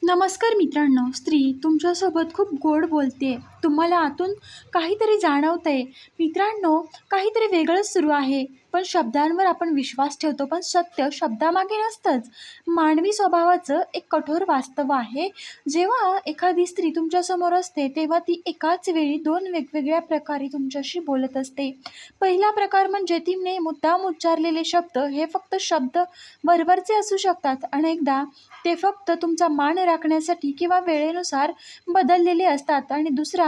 नमस्कार मित्रांनो, स्त्री तुमच्यासोबत खूप गोड बोलते. तुम्हाला आतून काहीतरी जाणवतंय. मित्रांनो, काहीतरी वेगळंच सुरू आहे. पण शब्दांवर आपण विश्वास ठेवतो, पण सत्य शब्दामागे नसतंच. मानवी स्वभावाचं एक कठोर वास्तव आहे. जेव्हा एखादी स्त्री तुमच्यासमोर असते, तेव्हा ती एकाच वेळी दोन वेगवेगळ्या प्रकारे तुमच्याशी बोलत असते. पहिला प्रकार म्हणजे तिने मुद्दाम उच्चारलेले शब्द हे फक्त शब्द वरवरचे असू शकतात. अनेकदा ते फक्त तुमचा मान राखण्यासाठी किंवा वेळेनुसार बदललेले असतात. आणि दुसरा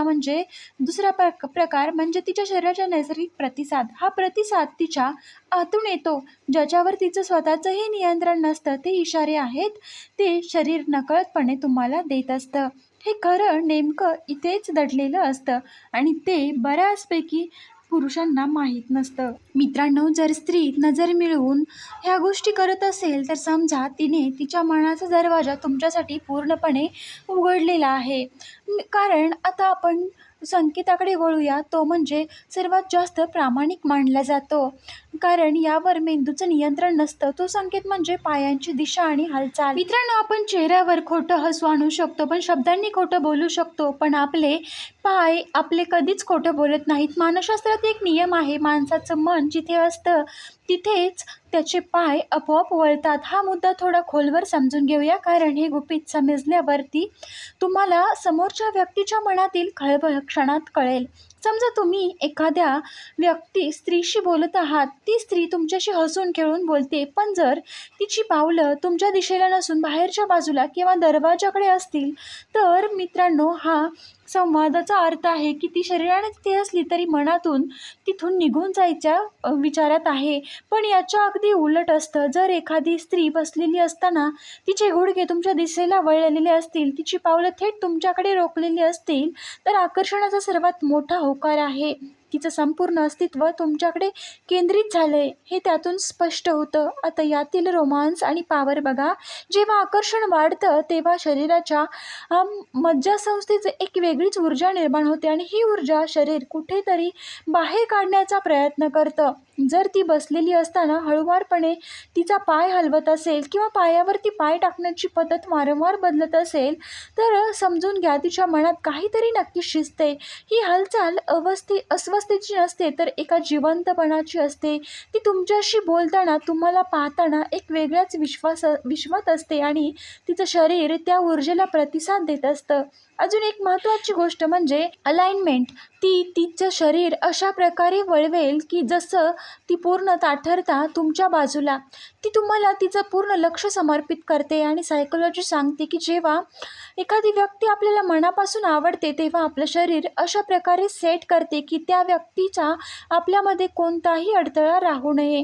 प्रकार म्हणजे तिच्या शरीराचा नैसर्गिक प्रतिसाद. हा प्रतिसाद तिच्या आतून येतो, ज्याच्यावर तिचं स्वतःचंही नियंत्रण नसतं. ते इशारे आहेत, ते शरीर नकळतपणे तुम्हाला देत असतं. हे खरं नेमकं इथेच दडलेलं असतं आणि ते बऱ्याचपैकी पुरुषांना माहीत नसतं. मित्रांनो, जर स्त्री नजर मिळवून ह्या गोष्टी करत असेल, तर समजा तिने तिच्या मनाचा दरवाजा तुमच्यासाठी पूर्णपणे उघडलेला आहे. कारण आता आपण संकेताकडे वळूया. तो म्हणजे सर्वात जास्त प्रामाणिक मानला जातो, कारण यावर मेंदूचं नियंत्रण नसतं. तो संकेत म्हणजे पायांची दिशा आणि हालचाल. मित्रांनो, आपण चेहऱ्यावर खोटं हसू आणू शकतो, पण शब्दांनी खोटं बोलू शकतो, पण आपले पाय आपले कधीच खोटं बोलत नाहीत. मानसशास्त्रात एक नियम आहे, माणसाचं मन जिथे असतं तिथेच त्याचे पाय आपोआप वळतात. हा मुद्दा थोडा खोलवर समजून घेऊया, कारण हे गुपित समजल्यावरती तुम्हाला समोरच्या व्यक्तीच्या मनातील खळबळ क्षणात कळेल. समजा तुम्ही एखाद्या स्त्रीशी बोलत आहात. ती स्त्री तुमच्याशी हसून खेळून बोलते, पण जर तिची पावलं तुमच्या दिशेला नसून बाहेरच्या बाजूला किंवा दरवाजाकडे असतील, तर मित्रांनो, हा संवादाचा अर्थ आहे की ती शरीराने तिथे असली तरी मनातून तिथून निघून जायच्या विचारात आहे. पण याच्या अगदी उलट असतं. जर एखादी स्त्री बसलेली असताना तिचे गुडघे तुमच्या दिशेला वळलेले असतील, तिची पावलं थेट तुमच्याकडे रोखलेली असतील, तर आकर्षणाचा सर्वात मोठा होकार आहे. तिचं संपूर्ण अस्तित्व तुमच्याकडे केंद्रित झालंय, हे त्यातून स्पष्ट होतं. आता यातील रोमांस आणि पावर बघा. जेव्हा आकर्षण वाढतं, तेव्हा शरीराच्या मज्जासंस्थेचं एक वेगळीच ऊर्जा निर्माण होते आणि ही ऊर्जा शरीर कुठेतरी बाहेर काढण्याचा प्रयत्न करतं. जर ती बसलेली असताना हळुवारपणे तिचा पाय हलवत असेल किंवा पायावरती पाय टाकण्याची पद्धत वारंवार बदलत असेल, तर समजून घ्या तिच्या मनात काहीतरी नक्की शिजते. ही हालचाल अस्वस्थतेची नसते, तर एका जिवंतपणाची असते. ती तुमच्याशी बोलताना, तुम्हाला पाहताना एक वेगळ्याच विश्वात असते आणि तिचं शरीर त्या ऊर्जेला प्रतिसाद देत असतं. अजून एक महत्त्वाची गोष्ट म्हणजे अलाइनमेंट. तिचं शरीर अशा प्रकारे वळवेल की जसं ती पूर्ण ताठरता तुमच्या बाजूला. ती तुम्हाला तिचं पूर्ण लक्ष समर्पित करते. आणि सायकोलॉजी सांगते की जेव्हा एखादी व्यक्ती आपल्याला मनापासून आवडते, तेव्हा आपलं शरीर अशा प्रकारे सेट करते की त्या व्यक्तीचा आपल्यामध्ये कोणताही अडथळा राहू नये.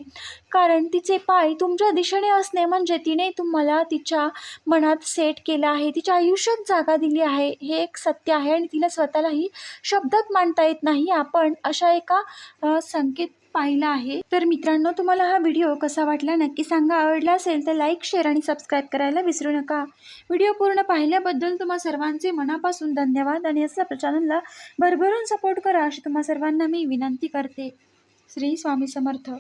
कारण तिचे पाय तुमच्या दिशेने असणे म्हणजे तिने तुम्हाला तिच्या मनात सेट केलं आहे, तिच्या आयुष्यात जागा दिली आहे. हे एक सत्य आहे आणि तिला स्वतःलाही शब्दात मांडता येत नाही. आपण अशा एका संकेत पाहिला आहे. तर मित्रांनो, तुम्हाला हा व्हिडिओ कसा वाटला नक्की सांगा. आवडला असेल तर लाईक, शेअर आणि सबस्क्राईब करायला विसरू नका. व्हिडिओ पूर्ण पाहिल्याबद्दल तुम्हा सर्वांचे मनापासून धन्यवाद आणि असं आपल्या चॅनलला भरभरून सपोर्ट करा, अशी तुम्हा सर्वांना मी विनंती करते. श्री स्वामी समर्थ.